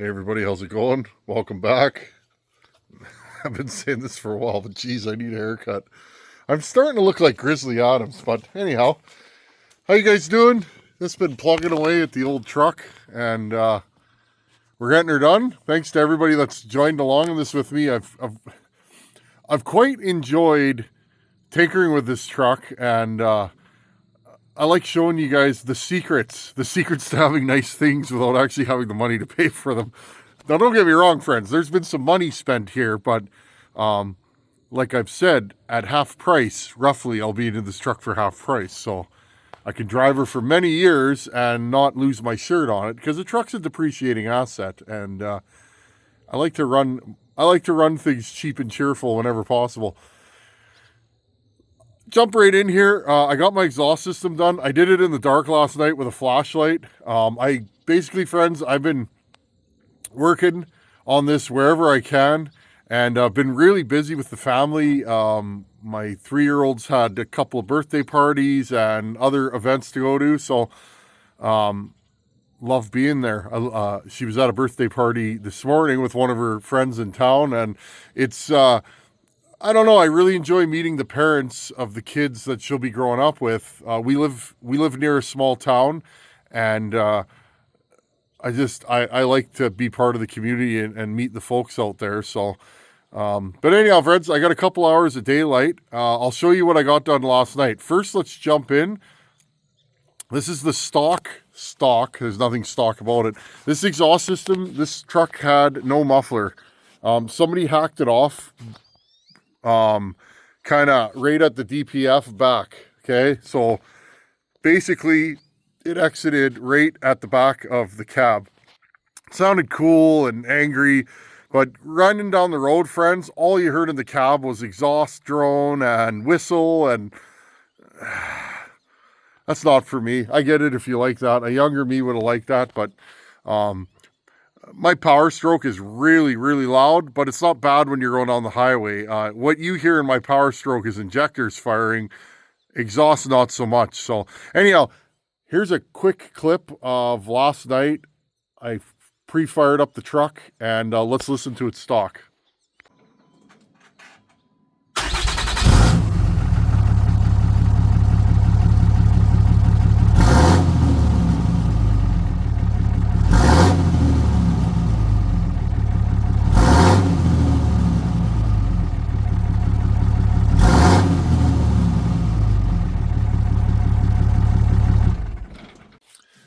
Hey everybody, how's it going? Welcome back. I've been saying this for a while, but geez, I need a haircut. I'm starting to look like Grizzly Adams, but anyhow, how you guys doing? Just been plugging away at the old truck, and we're getting her done. Thanks to everybody that's joined along in this with me. I've quite enjoyed tinkering with this truck, and I like showing you guys the secrets to having nice things without actually having the money to pay for them. Now, don't get me wrong, friends. There's been some money spent here, but like I've said, at half price, roughly, I'll be in this truck for half price. So I can drive her for many years and not lose my shirt on it, because the truck's a depreciating asset, and I like to run things cheap and cheerful whenever possible. Jump right in here. I got my exhaust system done. I did it in the dark last night with a flashlight. I basically, friends, I've been working on this wherever I can, and I've been really busy with the family. My 3-year-old's had a couple of birthday parties and other events to go to, so love being there. She was at a birthday party this morning with one of her friends in town, and it's I don't know. I really enjoy meeting the parents of the kids that she'll be growing up with. We live near a small town, and I like to be part of the community and meet the folks out there. So, but anyhow, friends, I got a couple hours of daylight. I'll show you what I got done last night. First, let's jump in. This is the stock. There's nothing stock about it. This exhaust system, this truck had no muffler. Somebody hacked it off. Kind of right at the DPF back. Okay, so basically it exited right at the back of the cab. It sounded cool and angry, but running down the road, friends, all you heard in the cab was exhaust drone and whistle, and that's not for me. I get it if you like that. A younger me would have liked that, but my power stroke is really, really loud, but it's not bad when you're going on the highway. What you hear in my power stroke is injectors firing, exhaust not so much. So anyhow, here's a quick clip of last night. I pre-fired up the truck, and let's listen to it stock.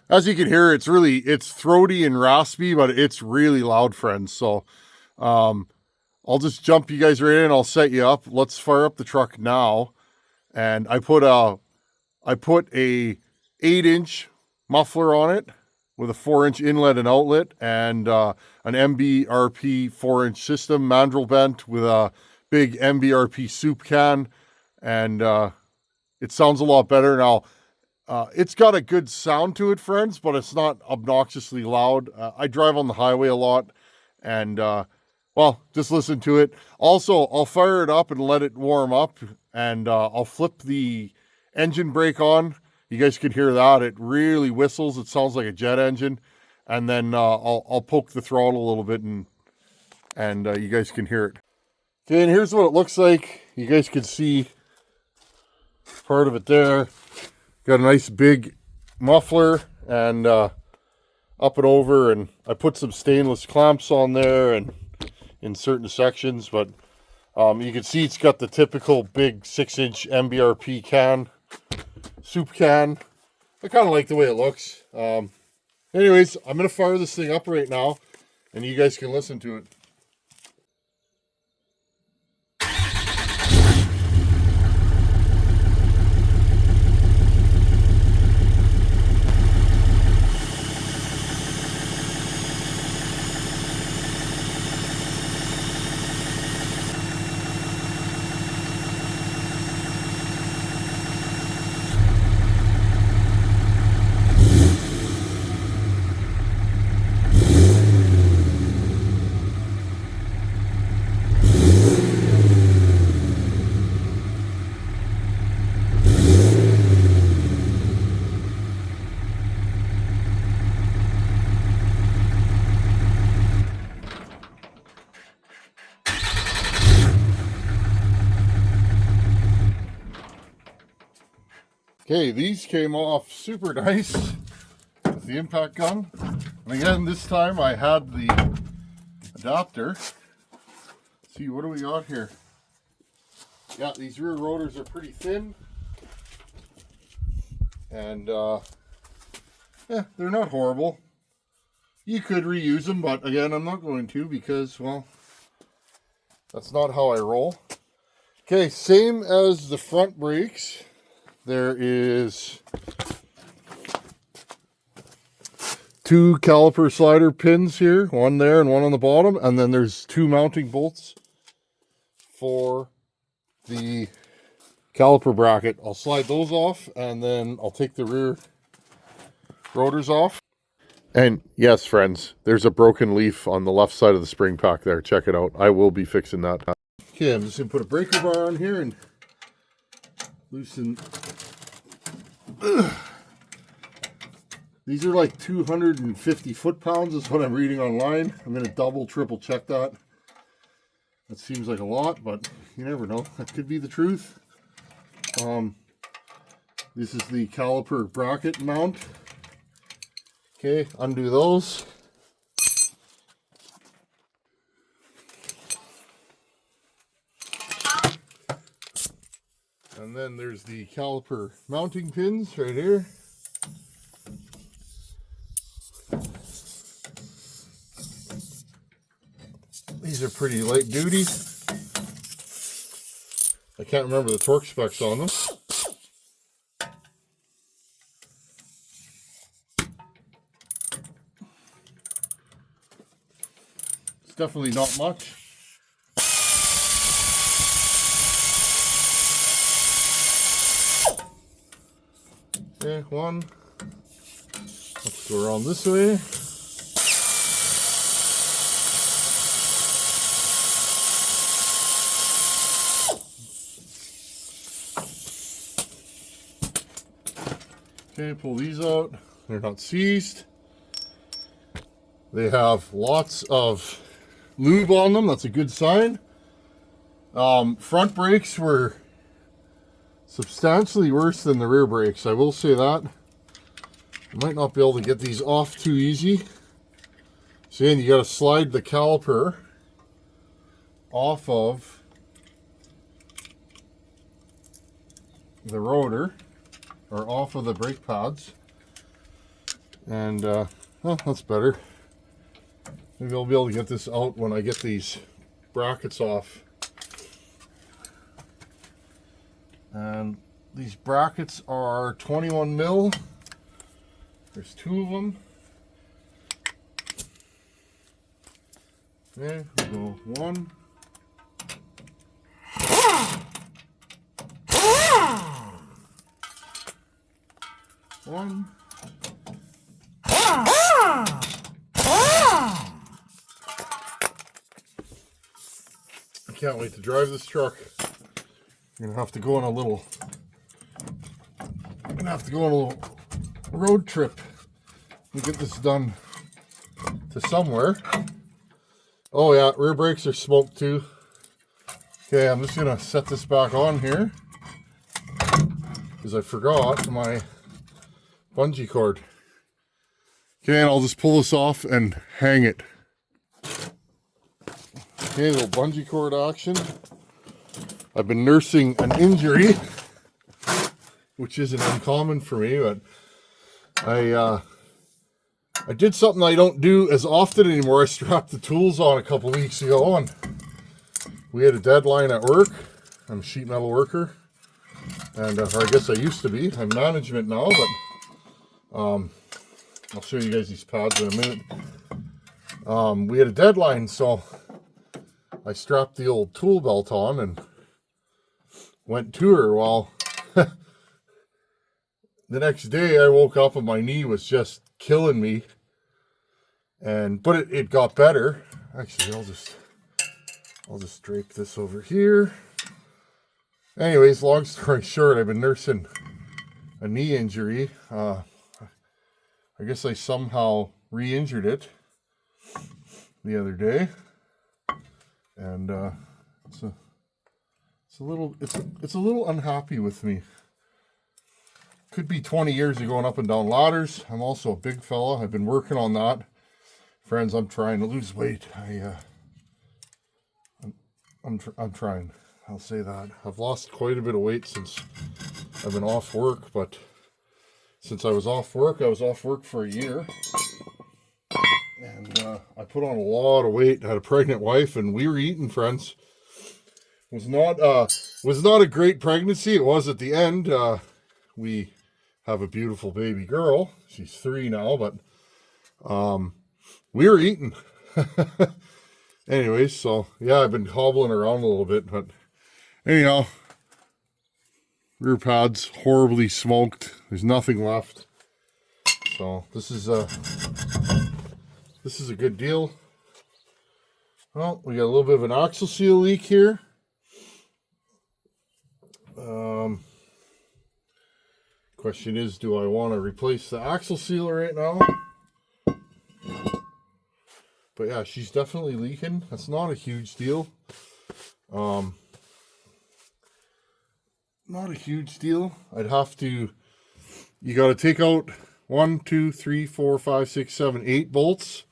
As you can hear, it's throaty and raspy, but it's really loud, friends. So I'll just jump you guys right in. I'll set you up. Let's fire up the truck now. And I put a 8-inch muffler on it with a 4-inch inlet and outlet, and an MBRP 4-inch system, mandrel bent with a big MBRP soup can, and it sounds a lot better now. It's got a good sound to it, friends, but it's not obnoxiously loud. I drive on the highway a lot, and, well, just listen to it. Also, I'll fire it up and let it warm up, and I'll flip the engine brake on. You guys can hear that. It really whistles. It sounds like a jet engine. And then I'll poke the throttle a little bit, and you guys can hear it. Okay, and here's what it looks like. You guys can see part of it there. Got a nice big muffler, and up and over, and I put some stainless clamps on there and in certain sections, but you can see it's got the typical big 6-inch MBRP can, soup can. I kind of like the way it looks. Anyways, I'm going to fire this thing up right now, and you guys can listen to it. Okay, these came off super nice with the impact gun. And again, this time I had the adapter. Let's see, what do we got here? Yeah, these rear rotors are pretty thin. And yeah, they're not horrible. You could reuse them, but again, I'm not going to because, well, that's not how I roll. Okay, same as the front brakes. There is 2 caliper slider pins here, one there and one on the bottom, and then there's 2 mounting bolts for the caliper bracket. I'll slide those off, and then I'll take the rear rotors off. And yes, friends, there's a broken leaf on the left side of the spring pack there. Check it out. I will be fixing that. Okay, I'm just going to put a breaker bar on here and loosen. These are like 250 foot-pounds is what I'm reading online. I'm going to double, triple check that. That seems like a lot, but you never know. That could be the truth. This is the caliper bracket mount. Okay, undo those. And then there's the caliper mounting pins right here. These are pretty light duty. I can't remember the torque specs on them. It's definitely not much. Okay, one. Let's go around this way. Okay, pull these out. They're not seized. They have lots of lube on them. That's a good sign. Front brakes were substantially worse than the rear brakes. I will say that. I might not be able to get these off too easy. So then you got to slide the caliper off of the rotor or off of the brake pads. And well, that's better. Maybe I'll be able to get this out when I get these brackets off. And these brackets are 21 mil. There's 2 of them. Okay, we'll go 1. One. I can't wait to drive this truck. I'm gonna have to go on a little road trip and get this done to somewhere. Oh yeah, rear brakes are smoked too. Okay, I'm just gonna set this back on here because I forgot my bungee cord. Okay, and I'll just pull this off and hang it. Okay, little bungee cord action. I've been nursing an injury, which isn't uncommon for me, but I did something I don't do as often anymore. I strapped the tools on a couple weeks ago, and we had a deadline at work. I'm a sheet metal worker, and or I guess I used to be. I'm management now, but I'll show you guys these pads in a minute. We had a deadline, so I strapped the old tool belt on and went to her. Well, the next day I woke up and my knee was just killing me, but it got better. Actually, I'll just drape this over here. Anyways, long story short, I've been nursing a knee injury. I guess I somehow re-injured it the other day, and it's a little unhappy with me. Could be 20 years of going up and down ladders. I'm also a big fella. I've been working on that. Friends, I'm trying to lose weight. I'm trying. I'll say that. I've lost quite a bit of weight since I've been off work, but since I was off work for a year. And I put on a lot of weight, had a pregnant wife, and we were eating, friends. Was not a great pregnancy. It was at the end. We have a beautiful baby girl. She's 3 now, but we were eating. Anyways, so yeah, I've been hobbling around a little bit, but anyhow, rear pads horribly smoked. There's nothing left. So this is a good deal. Well, we got a little bit of an axle seal leak here. Question is, do I want to replace the axle seal right now? But yeah, she's definitely leaking. That's not a huge deal. Not a huge deal. I'd have to, you got to take out 1, 2, 3, 4, 5, 6, 7, 8 bolts.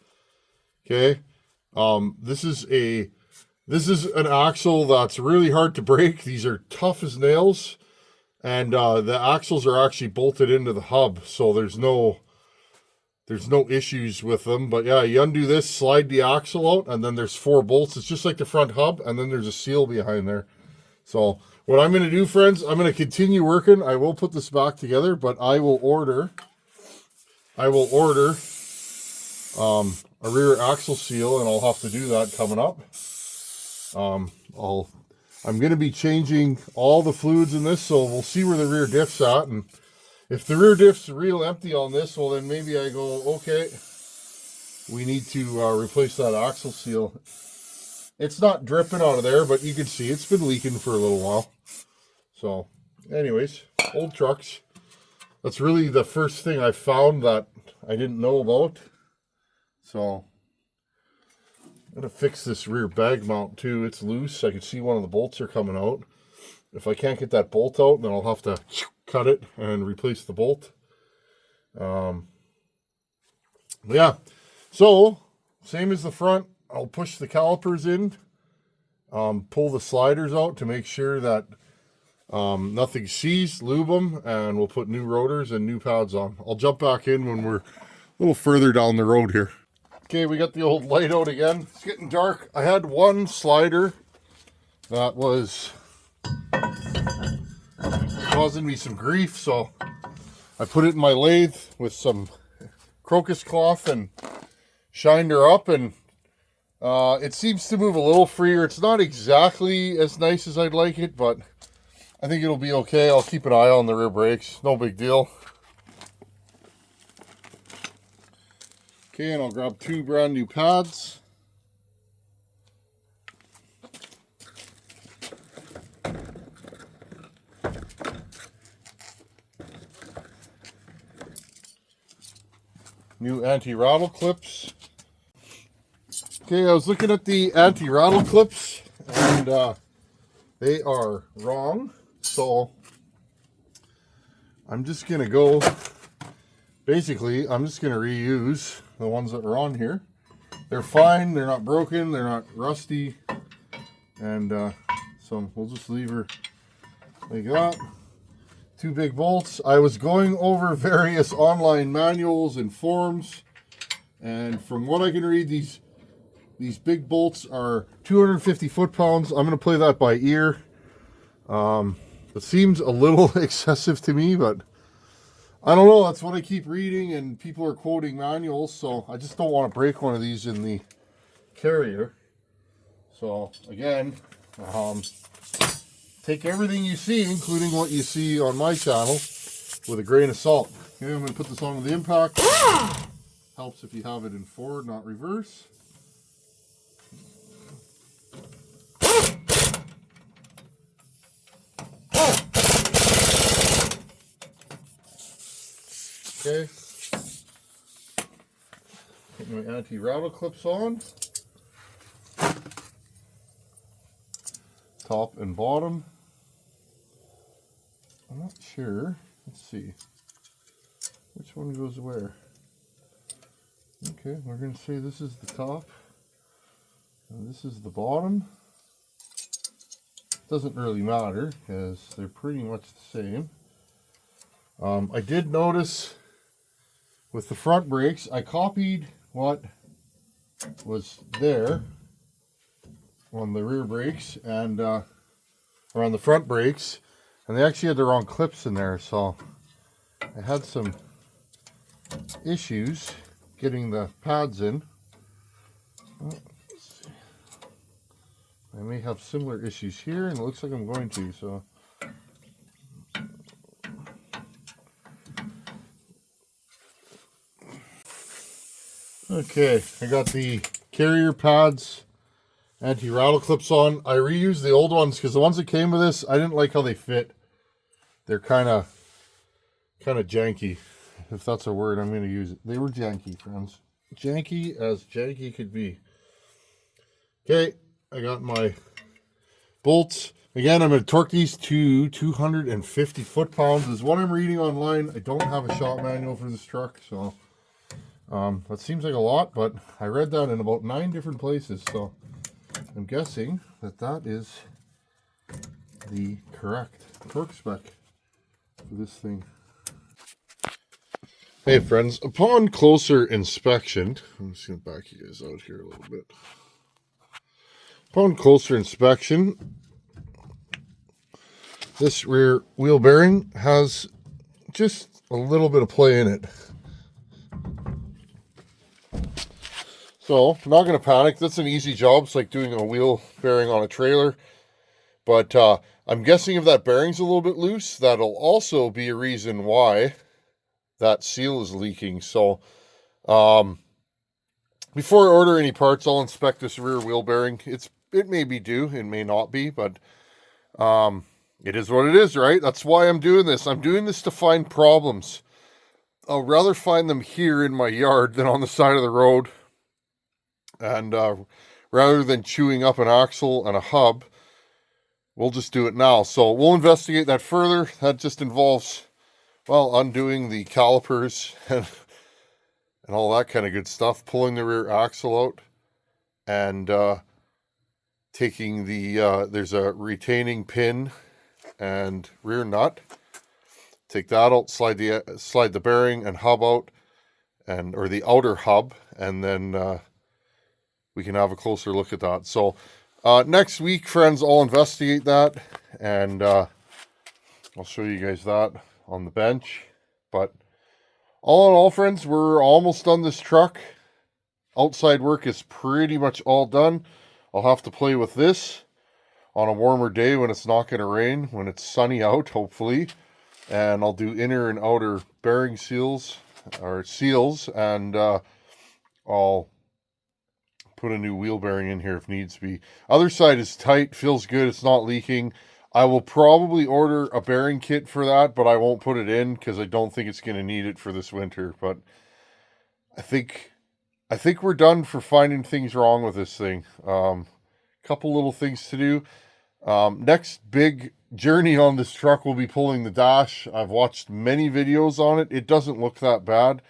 Okay. This is an axle that's really hard to break. These are tough as nails, and the axles are actually bolted into the hub, so there's no issues with them. But yeah, you undo this, slide the axle out, and then there's 4 bolts. It's just like the front hub, and then there's a seal behind there. So what I'm going to do, friends, I'm going to continue working. I will put this back together, but I will order a rear axle seal, and I'll have to do that coming up. I'm going to be changing all the fluids in this, so we'll see where the rear diff's at. And if the rear diff's real empty on this, well, then maybe I go, okay, we need to replace that axle seal. It's not dripping out of there, but you can see it's been leaking for a little while. So anyways, old trucks. That's really the first thing I found that I didn't know about. So I'm going to fix this rear bag mount too. It's loose. I can see one of the bolts are coming out. If I can't get that bolt out, then I'll have to cut it and replace the bolt. Yeah. So, same as the front, I'll push the calipers in, pull the sliders out to make sure that nothing seized, lube them, and we'll put new rotors and new pads on. I'll jump back in when we're a little further down the road here. Okay, we got the old light out again. It's getting dark. I had one slider that was causing me some grief, so I put it in my lathe with some crocus cloth and shined her up, and it seems to move a little freer. It's not exactly as nice as I'd like it, but I think it'll be okay. I'll keep an eye on the rear brakes. No big deal. Okay, and I'll grab 2 brand new pads. New anti-rattle clips. Okay, I was looking at the anti-rattle clips, and they are wrong. So I'm just going to go, basically, I'm just going to reuse the ones that are on here. They're fine, they're not broken, they're not rusty, and so we'll just leave her like that. 2 big bolts. I was going over various online manuals and forums, and from what I can read, these big bolts are 250 foot-pounds. I'm going to play that by ear. It seems a little excessive to me, but I don't know. That's what I keep reading, and people are quoting manuals, so I just don't want to break one of these in the carrier. So again, take everything you see, including what you see on my channel, with a grain of salt. Okay, I'm going to put this on with the impact. Helps if you have it in forward, not reverse. Okay, put my anti-rattle clips on, top and bottom. I'm not sure let's see. Which one goes where? Okay, we're going to say this is the top. And this is the bottom. Doesn't really matter because they're pretty much the same. I did notice with the front brakes, I copied what was there on the rear brakes and or on the front brakes, and they actually had the wrong clips in there, so I had some issues getting the pads in. I may have similar issues here, and it looks like I'm going to, so. Okay, I got the carrier pads, anti-rattle clips on. I reused the old ones because the ones that came with this, I didn't like how they fit. They're kind of janky, if that's a word. I'm going to use it. They were janky, friends. Janky as janky could be. Okay. I got my bolts. Again, I'm going to torque these to 250 foot-pounds. Is what I'm reading online. I don't have a shop manual for this truck, so that seems like a lot, but I read that in about 9 different places, so I'm guessing that that is the correct torque spec for this thing. Hey friends, upon closer inspection, I'm just going to back you guys out here a little bit. Upon closer inspection, this rear wheel bearing has just a little bit of play in it. So, I'm not going to panic. That's an easy job. It's like doing a wheel bearing on a trailer. But I'm guessing if that bearing's a little bit loose, that'll also be a reason why that seal is leaking. So, before I order any parts, I'll inspect this rear wheel bearing. It may be due, it may not be, but it is what it is, right? That's why I'm doing this. I'm doing this to find problems. I'll rather find them here in my yard than on the side of the road. And rather than chewing up an axle and a hub, we'll just do it now. So we'll investigate that further. That just involves, well, undoing the calipers and all that kind of good stuff, pulling the rear axle out, and taking the, there's a retaining pin and rear nut. Take that out, slide the bearing and hub out, or the outer hub, and then we can have a closer look at that. So next week, friends, I'll investigate that, and I'll show you guys that on the bench. But all in all, friends, we're almost done this truck. Outside work is pretty much all done. I'll have to play with this on a warmer day when it's not going to rain, when it's sunny out, hopefully. And I'll do inner and outer bearing seals, and I'll put a new wheel bearing in here if needs be. Other side is tight, feels good, it's not leaking. I will probably order a bearing kit for that, but I won't put it in because I don't think it's going to need it for this winter. But I think we're done for finding things wrong with this thing. Couple little things to do. Next big journey on this truck will be pulling the dash. I've watched many videos on it. It doesn't look that bad.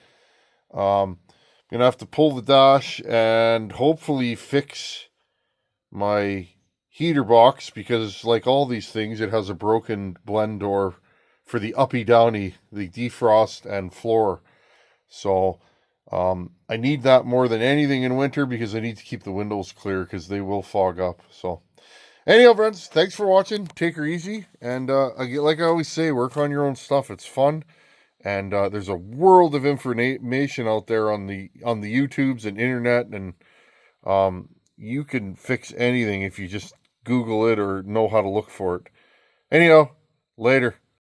Gonna have to pull the dash and hopefully fix my heater box, because like all these things, it has a broken blend door for the uppy downy, the defrost and floor. So I need that more than anything in winter, because I need to keep the windows clear because they will fog up. So anyhow, friends, thanks for watching. Take her easy, and like I always say, work on your own stuff. It's fun. And there's a world of information out there on the YouTubes and internet, and you can fix anything if you just Google it or know how to look for it. Anyhow, later.